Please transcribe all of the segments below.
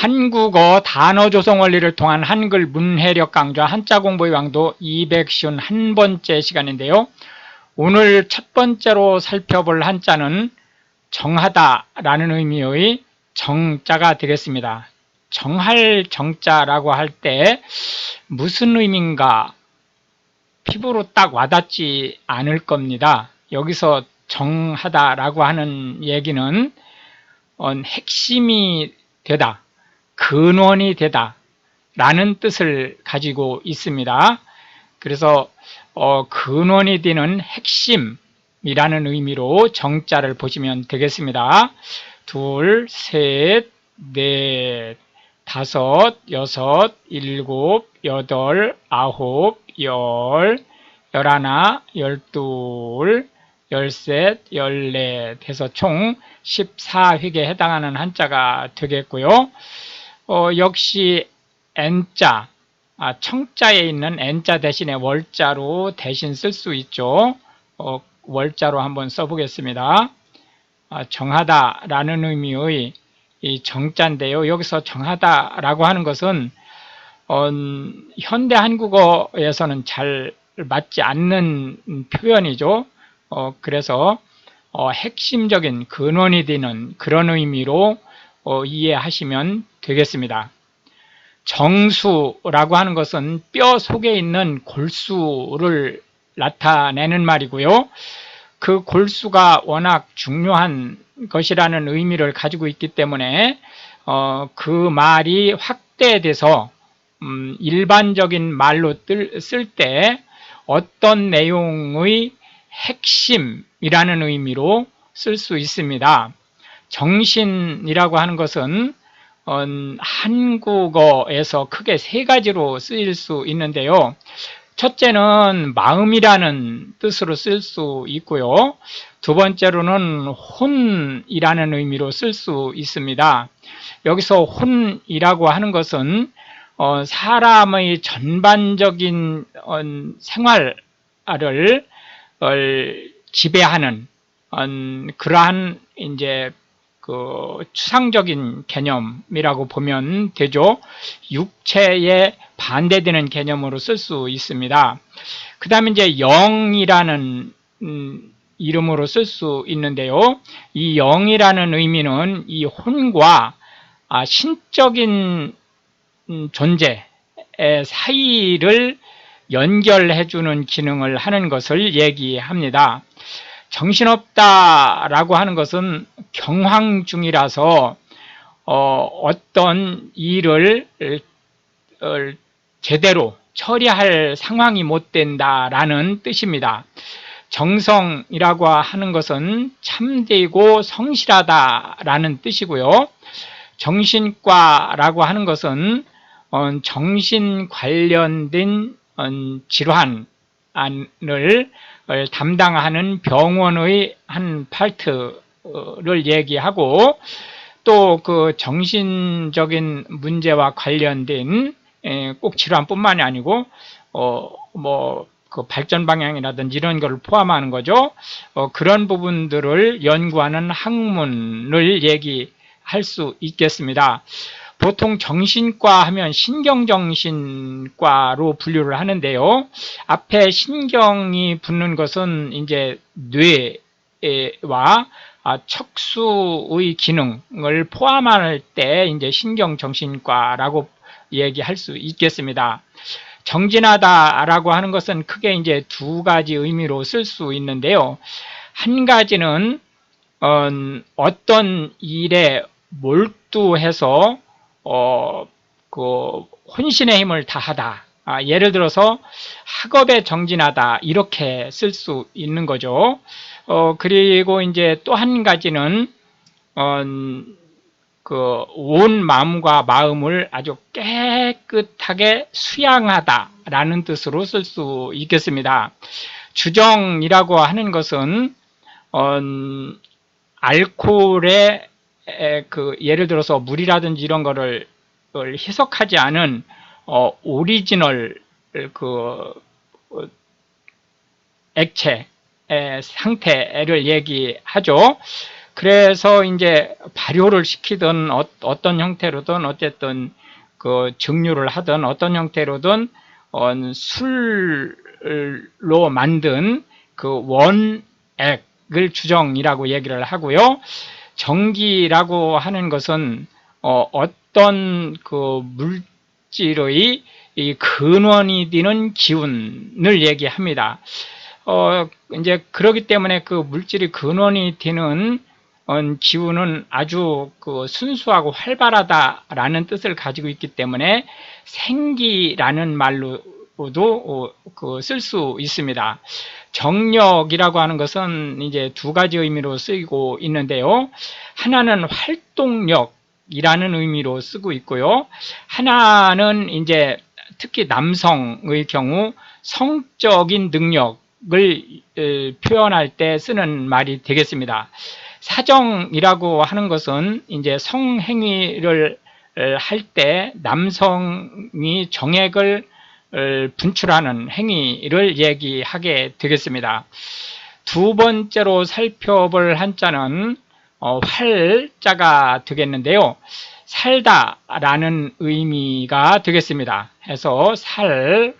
한국어 단어 조성 원리를 통한 한글 문해력 강좌 한자 공부의 왕도 251번째 시간인데요. 오늘 첫 번째로 살펴볼 한자는 정하다라는 의미의 정자가 되겠습니다. 정할 정자라고 할 때 무슨 의미인가 피부로 딱 와닿지 않을 겁니다. 여기서 정하다라고 하는 얘기는 핵심이 되다, 근원이 되다 라는 뜻을 가지고 있습니다. 그래서 근원이 되는 핵심이라는 의미로 정자를 보시면 되겠습니다. 둘, 셋, 넷, 다섯, 여섯, 일곱, 여덟, 아홉, 열, 열하나, 열둘, 열셋, 열넷 해서 총 14획에 해당하는 한자가 되겠고요. 역시 N자, 청자에 있는 N자 대신에 월자로 대신 쓸 수 있죠. 월자로 한번 써보겠습니다. 정하다라는 의미의 이 정자인데요. 여기서 정하다라고 하는 것은 현대 한국어에서는 잘 맞지 않는 표현이죠. 그래서 핵심적인 근원이 되는 그런 의미로 이해하시면 되겠습니다. 정수라고 하는 것은 뼈 속에 있는 골수를 나타내는 말이고요. 그 골수가 워낙 중요한 것이라는 의미를 가지고 있기 때문에 그 말이 확대돼서 일반적인 말로 쓸 때 어떤 내용의 핵심이라는 의미로 쓸 수 있습니다. 정신이라고 하는 것은 한국어에서 크게 세 가지로 쓰일 수 있는데요. 첫째는 마음이라는 뜻으로 쓸 수 있고요. 두 번째로는 혼이라는 의미로 쓸 수 있습니다. 여기서 혼이라고 하는 것은 사람의 전반적인 생활을 지배하는 그러한 이제 그 추상적인 개념이라고 보면 되죠. 육체에 반대되는 개념으로 쓸 수 있습니다. 그 다음에 이제 영이라는 이름으로 쓸 수 있는데요. 이 영이라는 의미는 이 혼과 신적인 존재 사이를 연결해주는 기능을 하는 것을 얘기합니다. 정신없다라고 하는 것은 경황 중이라서 어떤 일을 제대로 처리할 상황이 못 된다라는 뜻입니다. 정성이라고 하는 것은 참되고 성실하다라는 뜻이고요. 정신과라고 하는 것은 정신 관련된 질환을 담당하는 병원의 한 파트를 얘기하고 또 그 정신적인 문제와 관련된 꼭 질환뿐만이 아니고 그 발전 방향이라든지 이런 것을 포함하는 거죠. 그런 부분들을 연구하는 학문을 얘기할 수 있겠습니다. 보통 정신과 하면 신경정신과로 분류를 하는데요. 앞에 신경이 붙는 것은 이제 뇌와 척수의 기능을 포함할 때 이제 신경정신과라고 얘기할 수 있겠습니다. 정진하다라고 하는 것은 크게 이제 두 가지 의미로 쓸 수 있는데요. 한 가지는 어떤 일에 몰두해서 그 혼신의 힘을 다하다. 예를 들어서 학업에 정진하다 이렇게 쓸 수 있는 거죠. 그리고 이제 또 한 가지는 그 온 마음과 마음을 아주 깨끗하게 수양하다라는 뜻으로 쓸 수 있겠습니다. 주정이라고 하는 것은 알코올에 그 예를 들어서 물이라든지 이런 거를 희석하지 않은 오리지널 그 액체 상태를 얘기하죠. 그래서 이제 발효를 시키든 어떤 형태로든 어쨌든 그 증류를 하든 어떤 형태로든 술로 만든 그 원액을 주정이라고 얘기를 하고요. 정기라고 하는 것은 어떤 그 물질의 이 근원이 되는 기운을 얘기합니다. 이제 그러기 때문에 그 물질이 근원이 되는 기운은 아주 그 순수하고 활발하다라는 뜻을 가지고 있기 때문에 생기라는 말로도 쓸 수 있습니다. 정력이라고 하는 것은 이제 두 가지 의미로 쓰이고 있는데요. 하나는 활동력이라는 의미로 쓰고 있고요. 하나는 이제 특히 남성의 경우 성적인 능력을 표현할 때 쓰는 말이 되겠습니다. 사정이라고 하는 것은 이제 성행위를 할 때 남성이 정액을 분출하는 행위를 얘기하게 되겠습니다. 두 번째로 살펴볼 한자는 활자가 되겠는데요. 살다라는 의미가 되겠습니다. 해서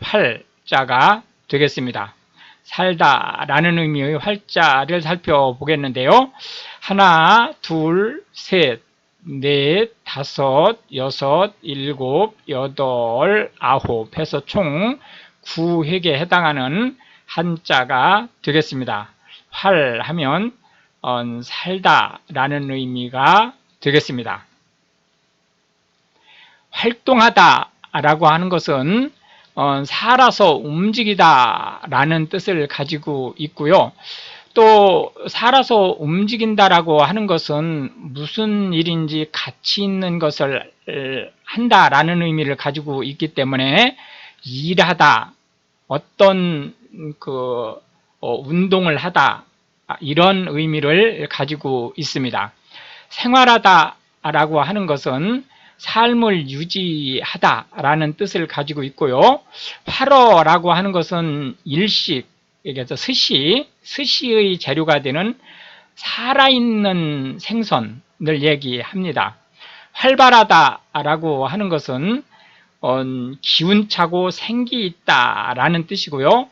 활자가 되겠습니다. 살다라는 의미의 활자를 살펴보겠는데요. 하나, 둘, 셋, 넷, 다섯, 여섯, 일곱, 여덟, 아홉 해서 총 9획에 해당하는 한자가 되겠습니다. 활 하면 살다라는 의미가 되겠습니다. 활동하다라고 하는 것은 살아서 움직이다라는 뜻을 가지고 있고요. 또 살아서 움직인다라고 하는 것은 무슨 일인지 가치 있는 것을 한다라는 의미를 가지고 있기 때문에 일하다, 어떤 그 운동을 하다 이런 의미를 가지고 있습니다. 생활하다라고 하는 것은 삶을 유지하다라는 뜻을 가지고 있고요. 활어라고 하는 것은 일식, 그래서 스시의 재료가 되는 살아있는 생선을 얘기합니다. 활발하다라고 하는 것은 기운차고 생기 있다라는 뜻이고요.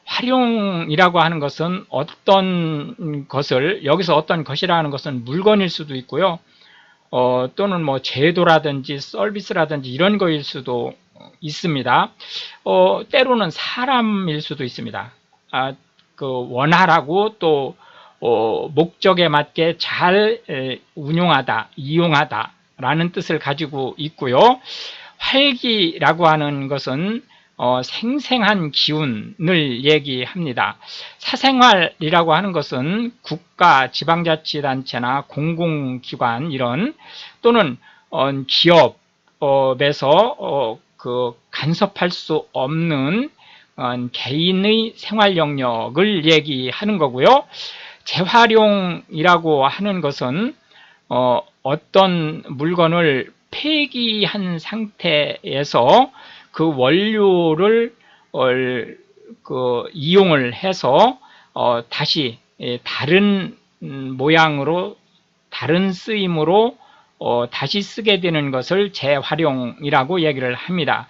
활용이라고 하는 것은 어떤 것을, 여기서 어떤 것이라는 것은 물건일 수도 있고요. 또는 뭐 제도라든지 서비스라든지 이런 거일 수도 있습니다. 때로는 사람일 수도 있습니다. 그 원활하고 또 목적에 맞게 잘 운용하다, 이용하다 라는 뜻을 가지고 있고요. 활기라고 하는 것은 생생한 기운을 얘기합니다. 사생활이라고 하는 것은 국가, 지방자치단체나 공공기관 이런 또는 기업에서 그 간섭할 수 없는 개인의 생활 영역을 얘기하는 거고요. 재활용이라고 하는 것은 어떤 물건을 폐기한 상태에서 그 원료를 이용을 해서 다시 다른 모양으로 다른 쓰임으로 다시 쓰게 되는 것을 재활용이라고 얘기를 합니다.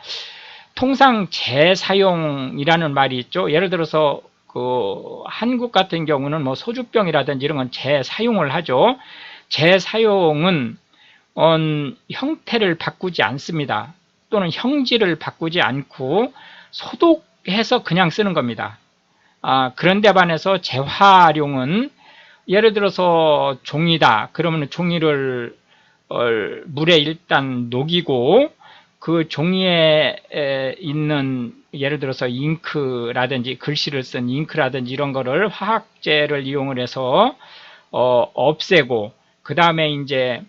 통상 재사용이라는 말이 있죠. 예를 들어서 그 한국 같은 경우는 뭐 소주병이라든지 이런 건 재사용을 하죠. 재사용은 형태를 바꾸지 않습니다. 또는 형질을 바꾸지 않고 소독해서 그냥 쓰는 겁니다. 그런데 반해서 재활용은 예를 들어서 종이다. 그러면 종이를 물에 일단 녹이고 그 종이에 있는 예를 들어서 잉크라든지 글씨를 쓴 잉크라든지 이런 거를 화학제를 이용을 해서 없애고 그 다음에 이제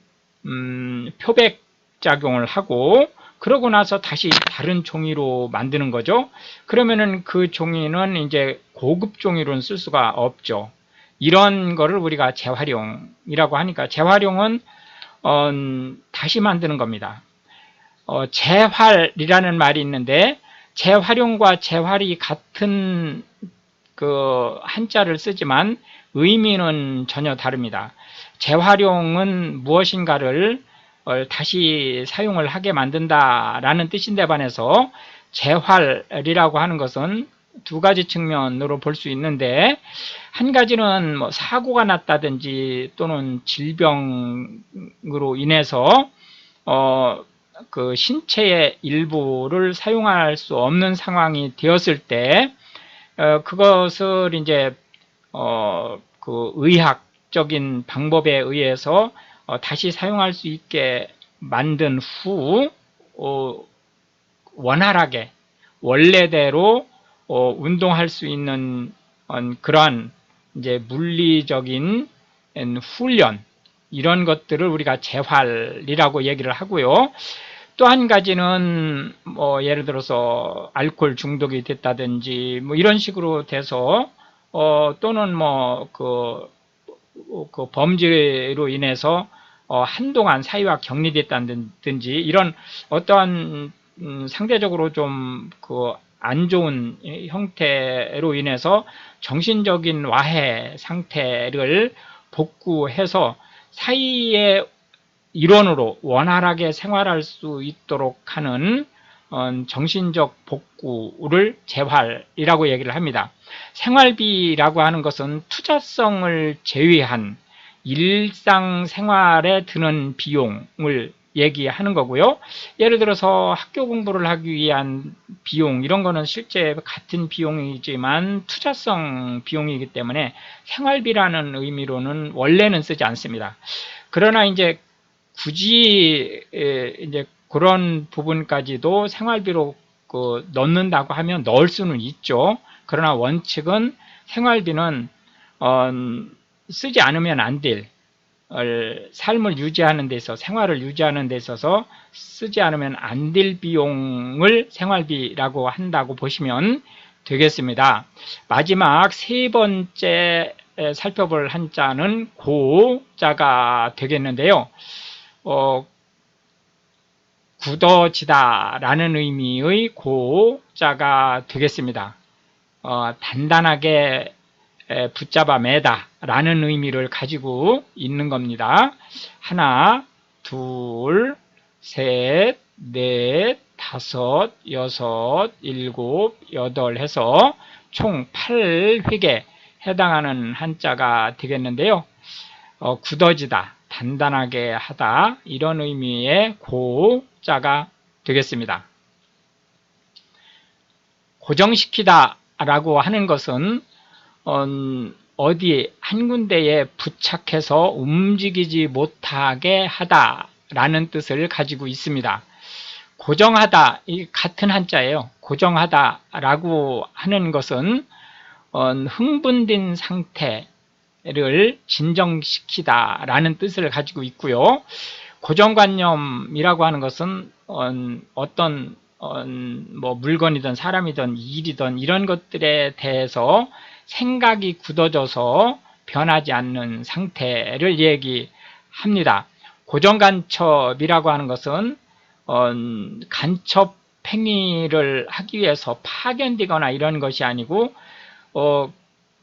표백 작용을 하고 그러고 나서 다시 다른 종이로 만드는 거죠. 그러면은 그 종이는 이제 고급 종이로는 쓸 수가 없죠. 이런 거를 우리가 재활용이라고 하니까 재활용은 다시 만드는 겁니다. 재활이라는 말이 있는데 재활용과 재활이 같은 그 한자를 쓰지만 의미는 전혀 다릅니다. 재활용은 무엇인가를 다시 사용을 하게 만든다라는 뜻인데 반해서 재활이라고 하는 것은 두 가지 측면으로 볼 수 있는데, 한 가지는 뭐 사고가 났다든지 또는 질병으로 인해서 그 신체의 일부를 사용할 수 없는 상황이 되었을 때 그것을 이제 그 의학적인 방법에 의해서 다시 사용할 수 있게 만든 후 원활하게 원래대로 운동할 수 있는 그러한 이제 물리적인 훈련, 이런 것들을 우리가 재활이라고 얘기를 하고요. 또 한 가지는 뭐 예를 들어서 알코올 중독이 됐다든지 뭐 이런 식으로 돼서 또는 뭐 그 범죄로 인해서 한동안 사회와 격리됐다든지 이런 어떠한 상대적으로 좀 그 안 좋은 형태로 인해서 정신적인 와해 상태를 복구해서 사회의 일원으로 원활하게 생활할 수 있도록 하는 정신적 복구를 재활이라고 얘기를 합니다. 생활비라고 하는 것은 투자성을 제외한 일상생활에 드는 비용을 얘기하는 거고요. 예를 들어서 학교 공부를 하기 위한 비용, 이런 거는 실제 같은 비용이지만 투자성 비용이기 때문에 생활비라는 의미로는 원래는 쓰지 않습니다. 그러나 이제 굳이 이제 그런 부분까지도 생활비로 넣는다고 하면 넣을 수는 있죠. 그러나 원칙은 생활비는 쓰지 않으면 안 될, 삶을 유지하는 데 있어서, 생활을 유지하는 데 있어서 쓰지 않으면 안 될 비용을 생활비라고 한다고 보시면 되겠습니다. 마지막 세 번째 살펴볼 한자는 고자가 되겠는데요. 굳어지다 라는 의미의 고자가 되겠습니다. 단단하게 붙잡아 매다 라는 의미를 가지고 있는 겁니다. 하나, 둘, 셋, 넷, 다섯, 여섯, 일곱, 여덟 해서 총 8획에 해당하는 한자가 되겠는데요. 굳어지다, 단단하게 하다, 이런 의미의 고자가 되겠습니다. 고정시키다 라고 하는 것은 어디 한 군데에 부착해서 움직이지 못하게 하다 라는 뜻을 가지고 있습니다. 고정하다, 이 같은 한자예요. 고정하다 라고 하는 것은 흥분된 상태를 진정시키다 라는 뜻을 가지고 있고요. 고정관념이라고 하는 것은 어떤 뭐 물건이든 사람이든 일이든 이런 것들에 대해서 생각이 굳어져서 변하지 않는 상태를 얘기합니다. 고정간첩이라고 하는 것은 간첩 행위를 하기 위해서 파견되거나 이런 것이 아니고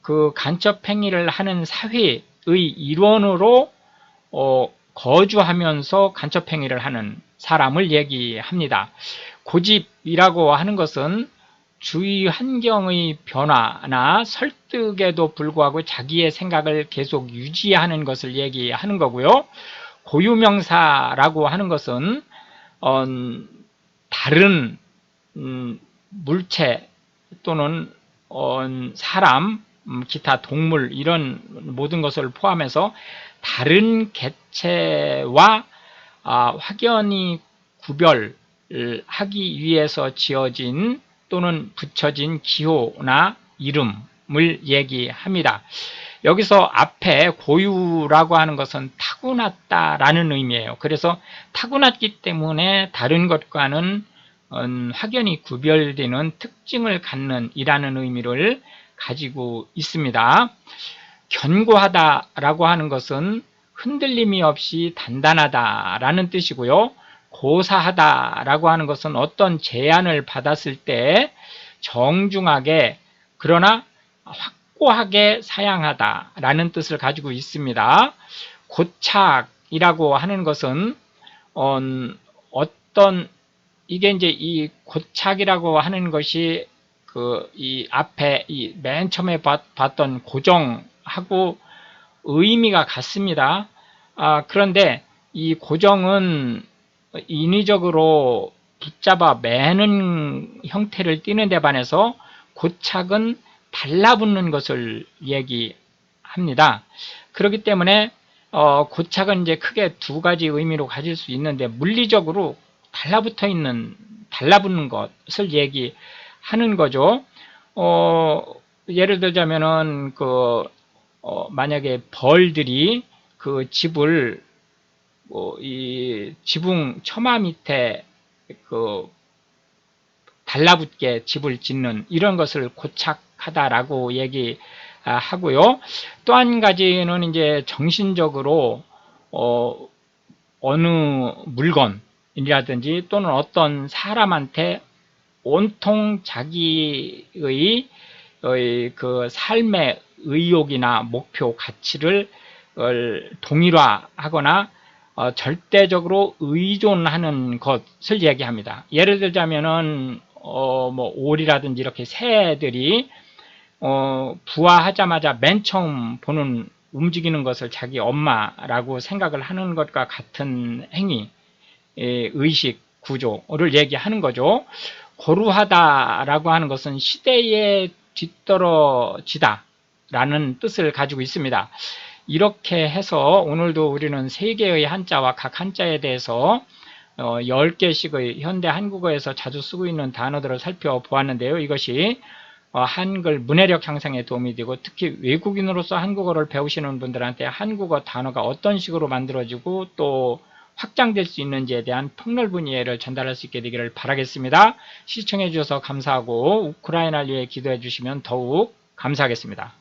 그 간첩 행위를 하는 사회의 일원으로 거주하면서 간첩 행위를 하는 사람을 얘기합니다. 고집이라고 하는 것은 주위 환경의 변화나 설득에도 불구하고 자기의 생각을 계속 유지하는 것을 얘기하는 거고요. 고유명사라고 하는 것은 다른 물체 또는 사람, 기타 동물 이런 모든 것을 포함해서 다른 객체와 확연히 구별하기 위해서 지어진 또는 붙여진 기호나 이름을 얘기합니다. 여기서 앞에 고유라고 하는 것은 타고났다라는 의미예요. 그래서 타고났기 때문에 다른 것과는 확연히 구별되는 특징을 갖는 이라는 의미를 가지고 있습니다. 견고하다라고 하는 것은 흔들림이 없이 단단하다라는 뜻이고요. 고사하다라고 하는 것은 어떤 제안을 받았을 때 정중하게 그러나 확고하게 사양하다라는 뜻을 가지고 있습니다. 고착이라고 하는 것은 어떤 이게 이제 이 고착이라고 하는 것이 이 앞에 이 맨 처음에 봤던 고정하고 의미가 같습니다. 그런데 이 고정은 인위적으로 붙잡아 매는 형태를 띠는 데 반해서 고착은 달라붙는 것을 얘기합니다. 그렇기 때문에 고착은 이제 크게 두 가지 의미로 가질 수 있는데, 물리적으로 달라붙는 것을 얘기하는 거죠. 예를 들자면은 만약에 벌들이 그 집을 이 지붕 처마 밑에 달라붙게 집을 짓는 이런 것을 고착하다라고 얘기하고요. 또 한 가지는 이제 정신적으로 어느 물건이라든지 또는 어떤 사람한테 온통 자기의 그 삶의 의욕이나 목표, 가치를 동일화하거나 절대적으로 의존하는 것을 얘기합니다. 예를 들자면은 뭐 오리라든지 이렇게 새들이 부화하자마자 맨 처음 보는 움직이는 것을 자기 엄마라고 생각을 하는 것과 같은 행위, 의식 구조를 얘기하는 거죠. 고루하다라고 하는 것은 시대에 뒤떨어지다 라는 뜻을 가지고 있습니다. 이렇게 해서 오늘도 우리는 세 개의 한자와 각 한자에 대해서 10개씩의 현대 한국어에서 자주 쓰고 있는 단어들을 살펴보았는데요. 이것이 한글 문해력 향상에 도움이 되고, 특히 외국인으로서 한국어를 배우시는 분들한테 한국어 단어가 어떤 식으로 만들어지고 또 확장될 수 있는지에 대한 폭넓은 이해를 전달할 수 있게 되기를 바라겠습니다. 시청해 주셔서 감사하고 우크라이나를 위해 기도해 주시면 더욱 감사하겠습니다.